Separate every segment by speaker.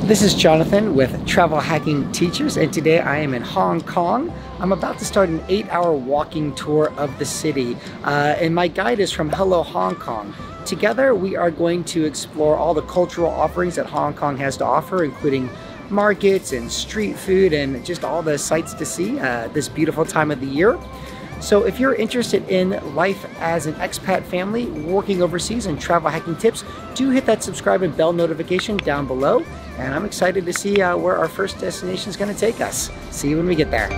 Speaker 1: This is Jonathan with Travel Hacking Teachers, and today I am in Hong Kong. I'm about to start an 8-hour walking tour of the city, and my guide is from Hello Hong Kong. Together we are going to explore all the cultural offerings that Hong Kong has to offer, including markets and street food and just all the sights to see this beautiful time of the year. So if you're interested in life as an expat family working overseas and travel hacking tips, do hit that subscribe and bell notification down below. And I'm excited to see where our first destination is going to take us. See you when we get there.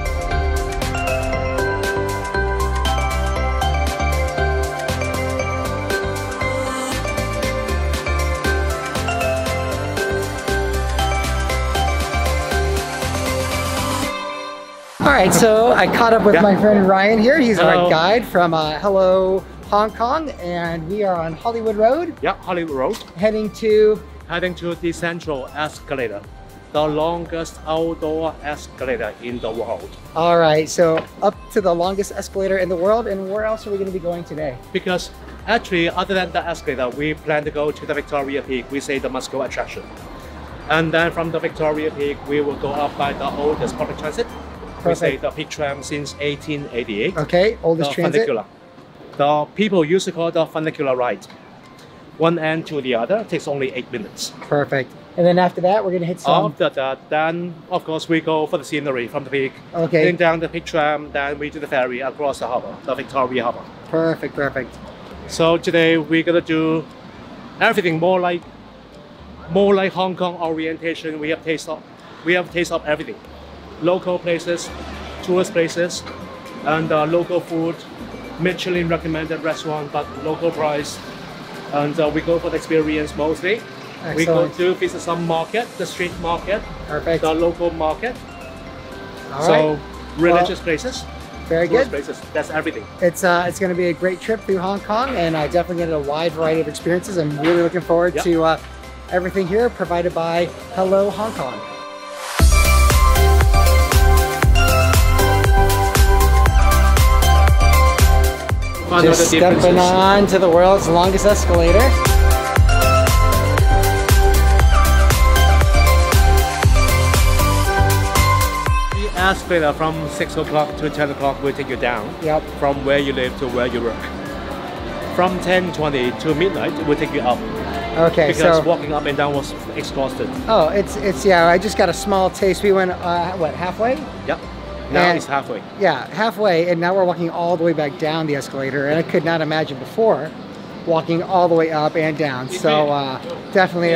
Speaker 1: Alright, so I caught up with my friend Ryan here. He's our guide from Hello Hong Kong, and we are on Hollywood Road.
Speaker 2: Yep, Hollywood Road.
Speaker 1: Heading to
Speaker 2: the central escalator, the longest outdoor escalator in the world.
Speaker 1: Alright, so up to the longest escalator in the world, and where else are we going to be going today?
Speaker 2: Because actually, other than the escalator, we plan to go to the Victoria Peak. We say the must-go attraction. And then from the Victoria Peak, we will go up by the oldest public transit. We say the peak tram since 1888.
Speaker 1: Okay, oldest transit.
Speaker 2: Funicular. The people used to call the funicular ride. One end to the other takes only 8 minutes.
Speaker 1: Perfect. And then after that, we're going to hit some...
Speaker 2: After that, then of course we go for the scenery from the peak.
Speaker 1: Okay.
Speaker 2: Then down the peak tram, then we do the ferry across the harbour, the Victoria Harbour.
Speaker 1: Perfect, perfect.
Speaker 2: So today we're going to do everything more like Hong Kong orientation. We have taste of everything. Local places, tourist places, and local food, Michelin recommended restaurant, but local price. And we go for the experience mostly.
Speaker 1: Excellent.
Speaker 2: We go to visit some market, the street market,
Speaker 1: perfect,
Speaker 2: the local market.
Speaker 1: All
Speaker 2: so
Speaker 1: right.
Speaker 2: religious places,
Speaker 1: very
Speaker 2: tourist
Speaker 1: good.
Speaker 2: places. That's everything.
Speaker 1: It's going to be a great trip through Hong Kong, and I definitely get a wide variety of experiences. I'm really looking forward to everything here provided by Hello Hong Kong. Just stepping on to the world's longest escalator.
Speaker 2: The escalator from 6 o'clock to 10 o'clock will take you down.
Speaker 1: Yep.
Speaker 2: From where you live to where you work. From 10:20 to midnight, it will take you up.
Speaker 1: Okay,
Speaker 2: because
Speaker 1: so
Speaker 2: walking up and down was exhausted.
Speaker 1: Oh, it's yeah. I just got a small taste. We went what, halfway?
Speaker 2: Yep. Now it's halfway.
Speaker 1: Yeah, halfway, and now we're walking all the way back down the escalator, and I could not imagine before walking all the way up and down. So definitely,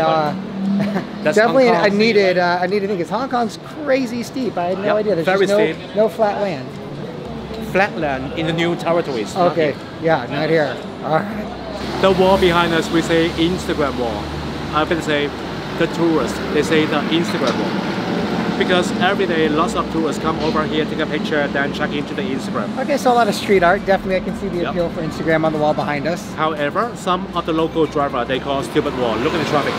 Speaker 1: definitely a needed thing. Because Hong Kong's crazy steep. I had no idea. There's
Speaker 2: very
Speaker 1: just no flat land.
Speaker 2: Flat land in the new territories.
Speaker 1: Okay, yeah, not here. All right.
Speaker 2: The wall behind us, we say Instagram wall. I would say the tourists, they say the Instagram wall. Because every day, lots of tourists come over here, take a picture, then check into the Instagram. Okay,
Speaker 1: so a lot of street art. Definitely, I can see the appeal for Instagram on the wall behind us.
Speaker 2: However, some of the local driver, they call stupid wall. Look at the traffic.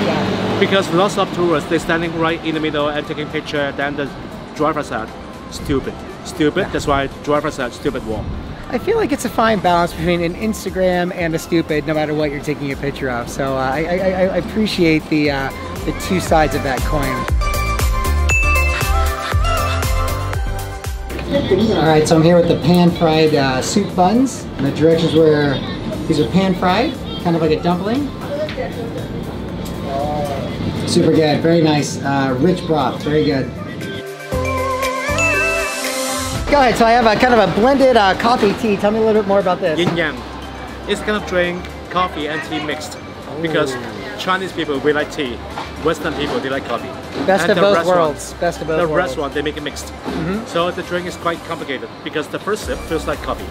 Speaker 2: Yeah. Because lots of tourists, they're standing right in the middle and taking picture, then the driver said, stupid. Stupid, yeah. That's why driver said stupid wall.
Speaker 1: I feel like it's a fine balance between an Instagram and a stupid, no matter what you're taking a picture of. So I appreciate the two sides of that coin. Alright, so I'm here with the pan-fried soup buns. And the directions were, these are pan-fried, kind of like a dumpling. Super good, very nice, rich broth, very good. Go ahead, so I have a kind of a blended coffee tea. Tell me a little bit more about this.
Speaker 2: Yin Yang. It's kind of drink, coffee and tea mixed. Because Chinese people, we like tea. Western people, they like coffee.
Speaker 1: Best of both worlds. Best of both worlds.
Speaker 2: The restaurant, they make it mixed. So the drink is quite complicated because the first sip feels like coffee.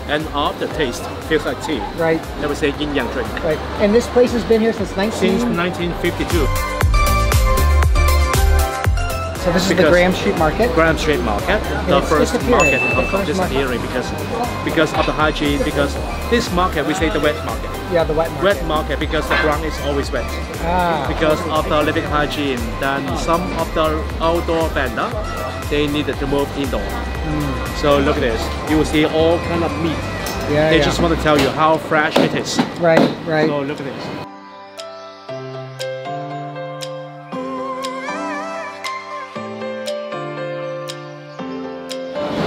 Speaker 2: And after taste feels like tea.
Speaker 1: Right.
Speaker 2: That would say Yin Yang drink.
Speaker 1: Right. And this place has been here since
Speaker 2: 1952.
Speaker 1: So this is the Graham Street Market?
Speaker 2: Graham Street Market. The first market in Hong Kong disappearing because of the hygiene, because this market, we say the wet market.
Speaker 1: Yeah, the wet market.
Speaker 2: Wet market because the ground is always wet. Because of the living hygiene, then some of the outdoor vendor, they needed to move indoor. So look at this. You will see all kind of meat. They just want to tell you how fresh it is.
Speaker 1: Right, right.
Speaker 2: So look at this.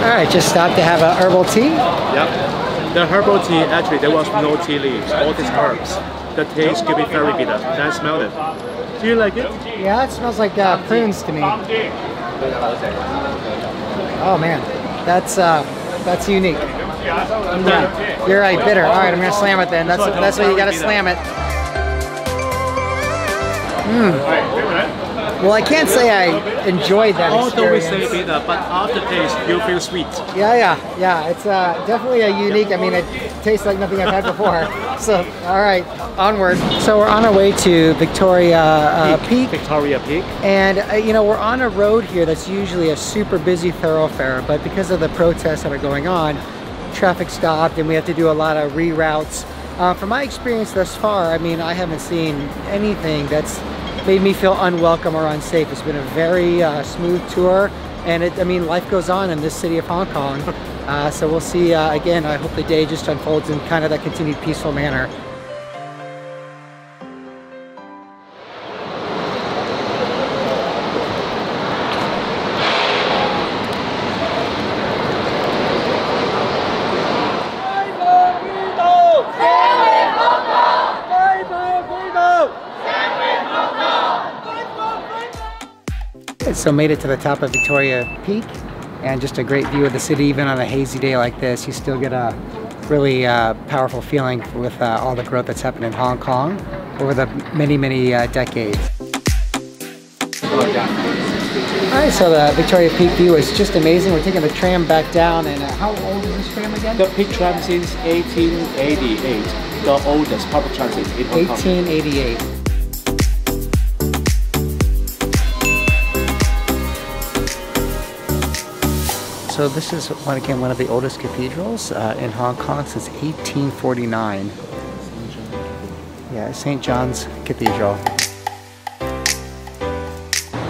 Speaker 1: All right, just stopped to have a herbal tea.
Speaker 2: Yep. The herbal tea, actually, there was no tea leaves, all these herbs. The taste could be very bitter. Can I smell it? Do you like it?
Speaker 1: Yeah, it smells like prunes to me. Oh man, that's unique. Yeah, you're right, bitter. All right, I'm gonna slam it then. That's what you gotta slam it. Well, I can't say I enjoyed that experience.
Speaker 2: Although we say bitter, but aftertaste, you feel sweet.
Speaker 1: Yeah. It's definitely a unique. I mean, it tastes like nothing I've had before. So, all right, onward. So we're on our way to Victoria Peak.
Speaker 2: Victoria Peak.
Speaker 1: And you know, we're on a road here that's usually a super busy thoroughfare, but because of the protests that are going on, traffic stopped, and we have to do a lot of reroutes. From my experience thus far, I mean, I haven't seen anything that's made me feel unwelcome or unsafe. It's been a very smooth tour, and I mean, life goes on in this city of Hong Kong. So we'll see, again, I hope the day just unfolds in kind of that continued peaceful manner. So made it to the top of Victoria Peak, and just a great view of the city. Even on a hazy day like this, you still get a really powerful feeling with all the growth that's happened in Hong Kong over the many decades. Alright, so the Victoria Peak view is just amazing. We're taking the tram back down, and how old is this tram again?
Speaker 2: The Peak tram since 1888, the oldest public transit in Hong Kong.
Speaker 1: 1888. So this is, again, one of the oldest cathedrals in Hong Kong since 1849. Yeah, St. John's Cathedral.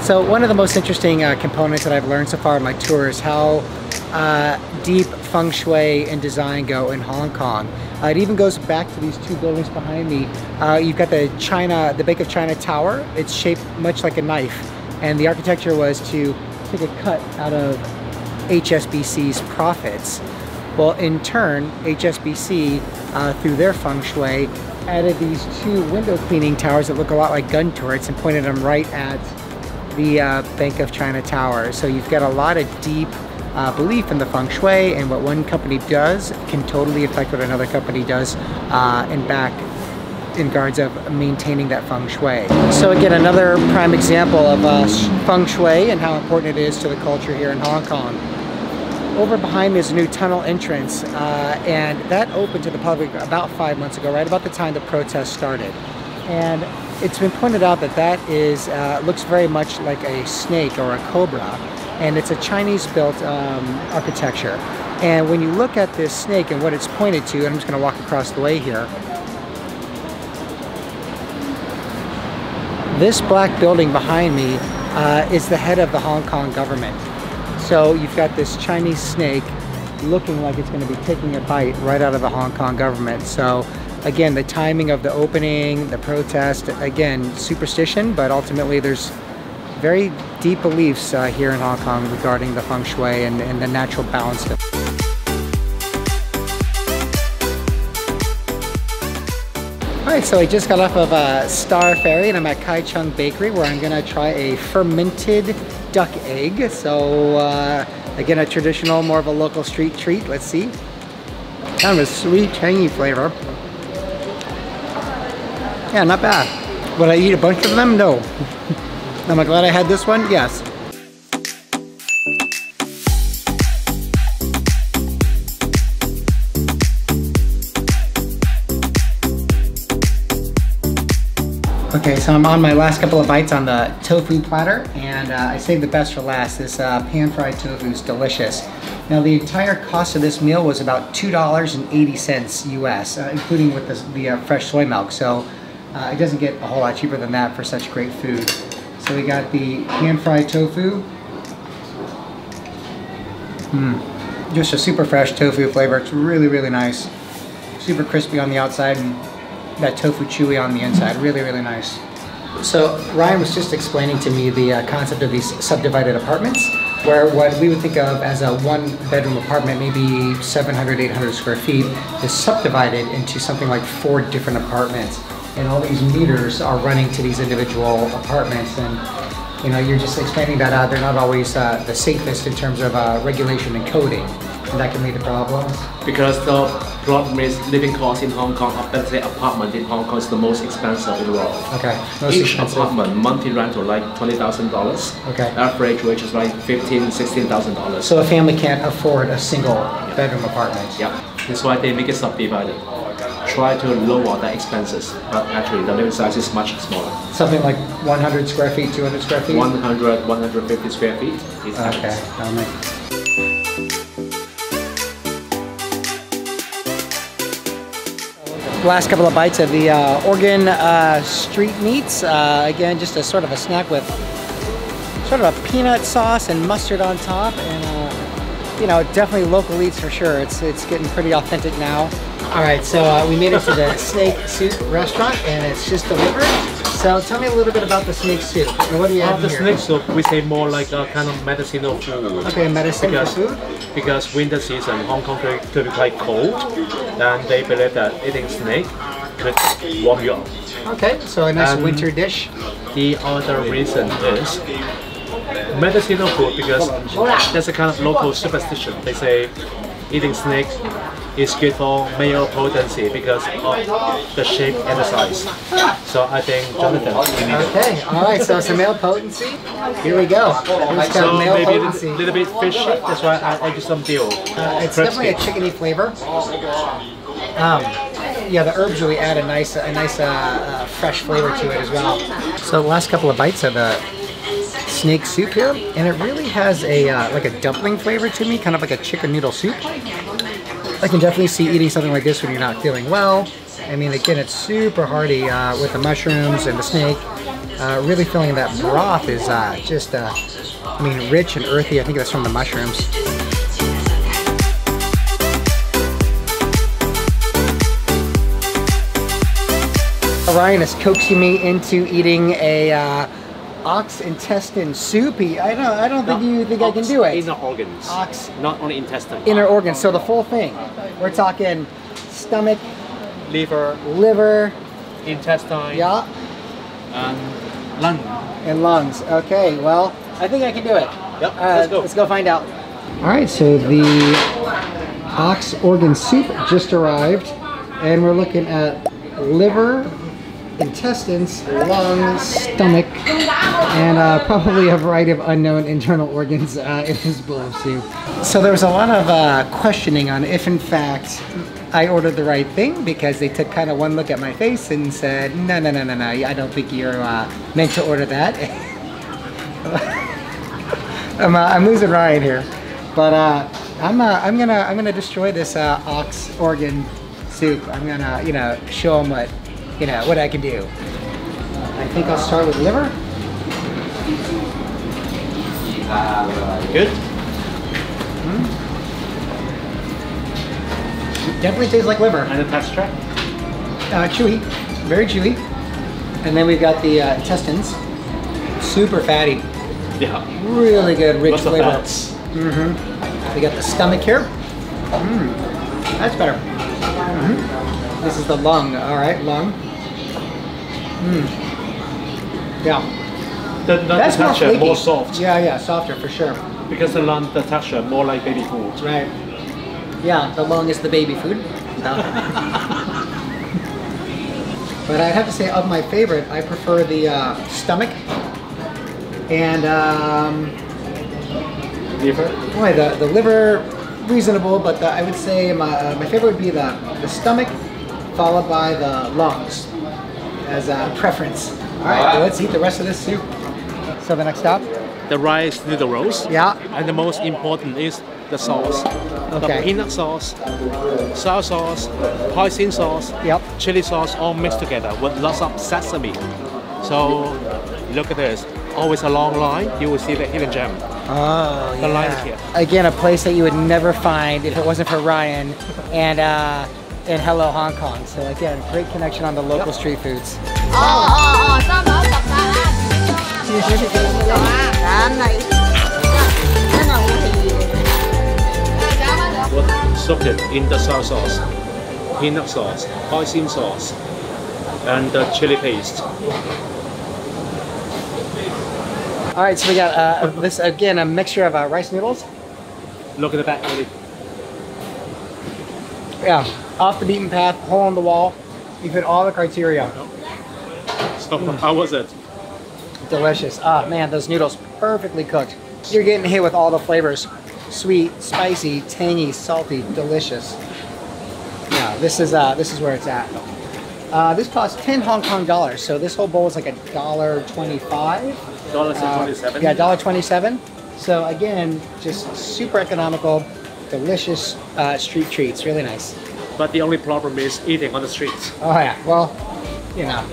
Speaker 1: So one of the most interesting components that I've learned so far in my tour is how deep Feng Shui and design go in Hong Kong. It even goes back to these two buildings behind me. You've got the Bank of China Tower. It's shaped much like a knife, and the architecture was to take a cut out of HSBC's profits. Well, in turn, HSBC, through their Feng Shui, added these two window cleaning towers that look a lot like gun turrets and pointed them right at the Bank of China Tower. So you've got a lot of deep belief in the Feng Shui, and what one company does can totally affect what another company does in regards of maintaining that Feng Shui. So again, another prime example of Feng Shui and how important it is to the culture here in Hong Kong. Over behind me is a new tunnel entrance, and that opened to the public about 5 months ago, right about the time the protests started. And it's been pointed out that that is looks very much like a snake or a cobra, and it's a Chinese-built architecture. And when you look at this snake and what it's pointed to, and I'm just going to walk across the way here, this black building behind me is the head of the Hong Kong government. So you've got this Chinese snake looking like it's going to be taking a bite right out of the Hong Kong government. So again, the timing of the opening, the protest, again, superstition, but ultimately there's very deep beliefs here in Hong Kong regarding the Feng Shui and the natural balance. Alright, so I just got off of Star Ferry and I'm at Cheung Bakery, where I'm going to try a fermented duck egg. So again, a traditional, more of a local street treat. Let's see. Kind of a sweet, tangy flavor. Yeah, not bad. Would I eat a bunch of them? No. Am I glad I had this one? Yes. Okay, so I'm on my last couple of bites on the tofu platter, and I saved the best for last. This pan-fried tofu is delicious. Now, the entire cost of this meal was about $2.80 US, including with the fresh soy milk. So it doesn't get a whole lot cheaper than that for such great food. So we got the pan-fried tofu. Just a super fresh tofu flavor. It's really, really nice. Super crispy on the outside and that tofu chewy on the inside. Really, really nice. So Ryan was just explaining to me the concept of these subdivided apartments. where what we would think of as a one-bedroom apartment, maybe 700, 800 square feet, is subdivided into something like 4 different apartments. And all these meters are running to these individual apartments. And you know, you're just explaining that they're not always the safest in terms of regulation and coding. And that can lead to problems.
Speaker 2: Because the problem is living cost in Hong Kong, let's say apartment in Hong Kong is the most expensive in the world.
Speaker 1: Okay. Most
Speaker 2: Each
Speaker 1: expensive.
Speaker 2: apartment, monthly rental like $20,000.
Speaker 1: Okay.
Speaker 2: Average wage is like $15,000, $16,000.
Speaker 1: So a family can't afford a single bedroom apartment.
Speaker 2: Yeah. That's why they make it subdivided. Try to lower the expenses, but actually the living size is much smaller.
Speaker 1: Something like 100 square feet, 200 square feet?
Speaker 2: 100, 150 square feet is
Speaker 1: okay. Last couple of bites of the Oregon street meats. Again, just a sort of a snack with sort of a peanut sauce and mustard on top, and you know, definitely local eats for sure. It's getting pretty authentic now. All right, so we made it to the Snake Soup restaurant, and it's just delivered. So tell me a little bit about the Snake Soup. And what do you have
Speaker 2: the
Speaker 1: here?
Speaker 2: Snake Soup, we say more like a kind of medicinal food.
Speaker 1: Okay, medicinal food.
Speaker 2: Because winter season, Hong Kong could be quite cold, and they believe that eating snake could warm you up.
Speaker 1: Okay, so a nice winter dish.
Speaker 2: The other reason is medicinal food, because there's a kind of local superstition. They say eating snake is good for male potency because of the shape and the size. So I think Jonathan, you need it.
Speaker 1: Okay, all right, so some male potency. Here we go.
Speaker 2: So
Speaker 1: male
Speaker 2: maybe
Speaker 1: potency.
Speaker 2: a little bit fishy, that's why I do some dill.
Speaker 1: It's definitely a chickeny flavor. Yeah, the herbs really add a nice fresh flavor to it as well. So the last couple of bites of the snake soup here, and it really has a like a dumpling flavor to me, kind of like a chicken noodle soup. I can definitely see eating something like this when you're not feeling well. I mean, again, it's super hearty with the mushrooms and the snake. Really feeling that broth is just, I mean, rich and earthy. I think that's from the mushrooms. Ryan is coaxing me into eating a ox intestine soup. I don't think you think I can do it.
Speaker 2: Inner organs.
Speaker 1: Ox.
Speaker 2: Not only intestine.
Speaker 1: Inner organs, so the full thing. We're talking stomach, liver,
Speaker 2: intestine,
Speaker 1: yeah,
Speaker 2: and lung.
Speaker 1: And lungs. Okay, well, I think I can do it.
Speaker 2: Yep, let's go.
Speaker 1: Let's go find out. All right, so the ox organ soup just arrived, and we're looking at liver, intestines, lungs, stomach, and probably a variety of unknown internal organs in this bowl of soup. So there was a lot of questioning on if in fact I ordered the right thing, because they took kind of one look at my face and said, no, I don't think you're meant to order that. I'm losing Ryan here, but I'm gonna destroy this ox organ soup. I'm gonna, you know, show him what I can do. I think I'll start with liver.
Speaker 2: Good.
Speaker 1: Definitely tastes like liver.
Speaker 2: And the texture?
Speaker 1: Chewy, very chewy. And then we've got the intestines, super fatty.
Speaker 2: Yeah.
Speaker 1: Really good, rich
Speaker 2: Lots of
Speaker 1: flavor.
Speaker 2: fats.
Speaker 1: We got the stomach here. That's better. This is the lung. All right, lung. Yeah.
Speaker 2: That's
Speaker 1: more
Speaker 2: texture
Speaker 1: flaky.
Speaker 2: more soft.
Speaker 1: Yeah, softer for sure.
Speaker 2: Because the texture more like baby food.
Speaker 1: Right. Yeah, the lung is the baby food. But I'd have to say, of my favorite, I prefer the stomach and
Speaker 2: Liver?
Speaker 1: boy, the liver, reasonable, but I would say my favorite would be the stomach, followed by the lungs as a preference. All right, let's eat the rest of this soup. So the next stop?
Speaker 2: The rice noodle rolls.
Speaker 1: Yeah.
Speaker 2: And the most important is the sauce.
Speaker 1: Okay.
Speaker 2: The peanut sauce, soy sauce, hoisin sauce,
Speaker 1: Yep.
Speaker 2: chili sauce, all mixed together with lots of sesame. So look at this. Always a long line. You will see the hidden gem.
Speaker 1: Oh,
Speaker 2: The line is here.
Speaker 1: Again, a place that you would never find if it wasn't for Ryan and Hello Hong Kong. So again, great connection on the local street foods.
Speaker 2: soak it in the soy sauce, peanut sauce, hoisin sauce, and the chili paste.
Speaker 1: All right, so we got this again, a mixture of rice noodles.
Speaker 2: Look at the back, really.
Speaker 1: Yeah, off the beaten path, hole in the wall. You fit all the criteria.
Speaker 2: So how was it?
Speaker 1: Delicious. Ah, man, those noodles perfectly cooked. You're getting hit with all the flavors. Sweet, spicy, tangy, salty, delicious. Yeah, this is where it's at. This costs 10 Hong Kong dollars, so this whole bowl is like $1.25.
Speaker 2: $1.27.
Speaker 1: Yeah, $1.27. So again, just super economical, delicious street treats. Really nice.
Speaker 2: But the only problem is eating on the streets.
Speaker 1: Oh yeah, well, you know,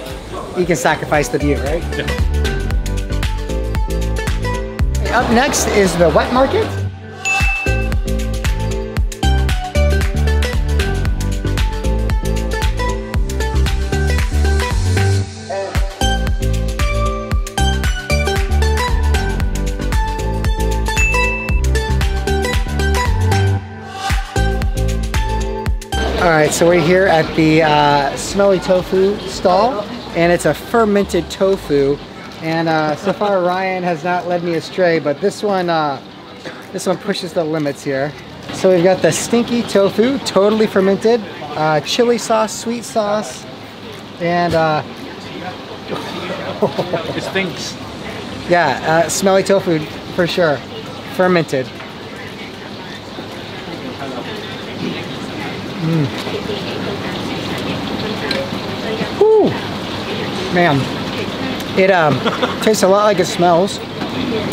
Speaker 1: you can sacrifice the view, right?
Speaker 2: Yeah.
Speaker 1: Up next is the wet market. All right, so we're here at the Smelly Tofu stall, and it's a fermented tofu. And so far Ryan has not led me astray, but this one pushes the limits here. So we've got the Stinky tofu, totally fermented, chili sauce, sweet sauce, and
Speaker 2: It stinks.
Speaker 1: yeah, smelly tofu for sure, fermented. Whew. Man. It tastes a lot like it smells.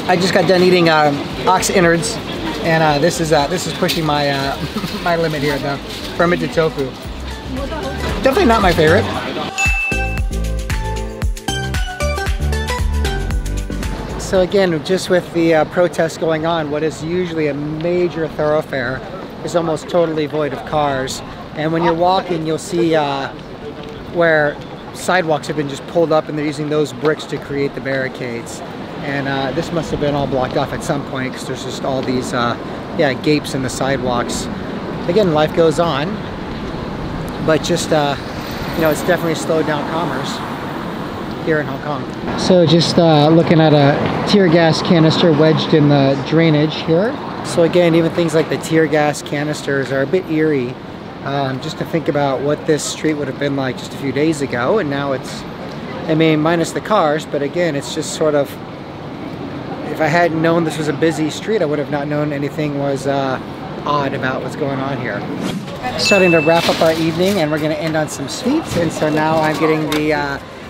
Speaker 1: I just got done eating ox innards, and this is pushing my my limit here. The fermented tofu. Definitely not my favorite. So again, just with the protests going on, what is usually a major thoroughfare is almost totally void of cars. And when you're walking, you'll see where sidewalks have been just pulled up, and they're using those bricks to create the barricades. And this must have been all blocked off at some point, because there's just all these gapes in the sidewalks. Again, life goes on, but just you know, it's definitely slowed down commerce here in Hong Kong. So just looking at a tear gas canister wedged in the drainage here. So again, even things like the tear gas canisters are a bit eerie. Just to think about what this street would have been like just a few days ago, and now it's, I mean, minus the cars, but again, it's just sort of, if I hadn't known this was a busy street, I would have not known anything was odd about what's going on here. Starting to wrap up our evening, and we're going to end on some sweets, and so now I'm getting the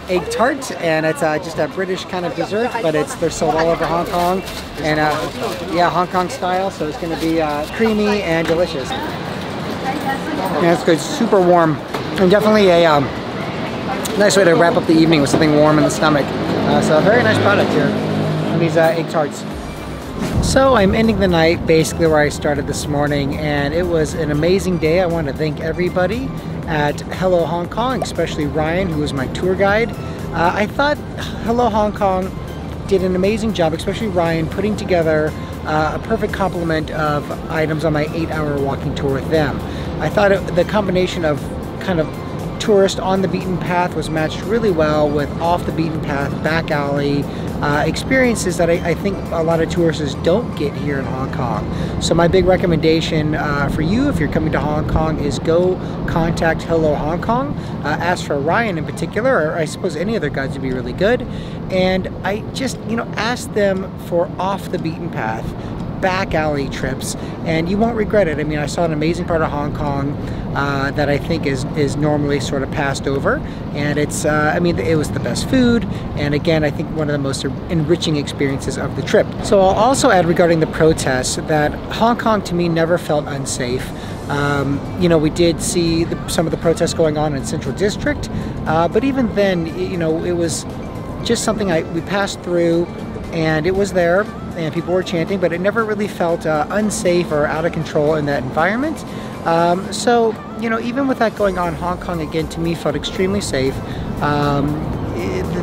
Speaker 1: egg tart, and it's just a British kind of dessert, but they're sold all over Hong Kong, and yeah, Hong Kong style, so it's going to be creamy and delicious. Yeah, it's good, super warm, and definitely a nice way to wrap up the evening with something warm in the stomach. So a very nice product here on these egg tarts. So I'm ending the night basically where I started this morning, and it was an amazing day. I want to thank everybody at Hello Hong Kong, especially Ryan, who was my tour guide. I thought Hello Hong Kong did an amazing job, especially Ryan, putting together a perfect complement of items on my 8-hour walking tour with them. I thought the combination of kind of tourist on the beaten path was matched really well with off the beaten path, back alley experiences that I think a lot of tourists don't get here in Hong Kong. So my big recommendation for you, if you're coming to Hong Kong, is go contact Hello Hong Kong. Ask for Ryan in particular, or I suppose any other guides would be really good. And I just, you know, ask them for off the beaten path, back alley trips, and you won't regret it. I mean, I saw an amazing part of Hong Kong that I think is normally sort of passed over, and it's I mean, it was the best food, and again, I think one of the most enriching experiences of the trip. So I'll also add regarding the protests that Hong Kong to me never felt unsafe. You know, we did see some of the protests going on in Central District, but even then, you know, it was just something we passed through, and it was there, and people were chanting, but it never really felt unsafe or out of control in that environment. So, you know, even with that going on, Hong Kong, again, to me, felt extremely safe.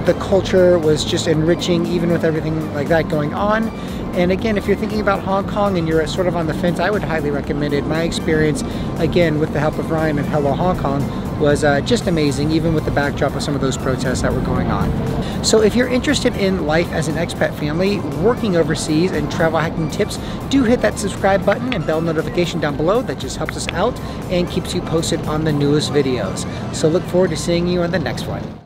Speaker 1: the culture was just enriching, even with everything like that going on. And again, if you're thinking about Hong Kong and you're sort of on the fence, I would highly recommend it. My experience, again, with the help of Ryan and Hello Hong Kong, was just amazing, even with the backdrop of some of those protests that were going on. So if you're interested in life as an expat family, working overseas, and travel hacking tips, do hit that subscribe button and bell notification down below. That just helps us out and keeps you posted on the newest videos. So look forward to seeing you on the next one.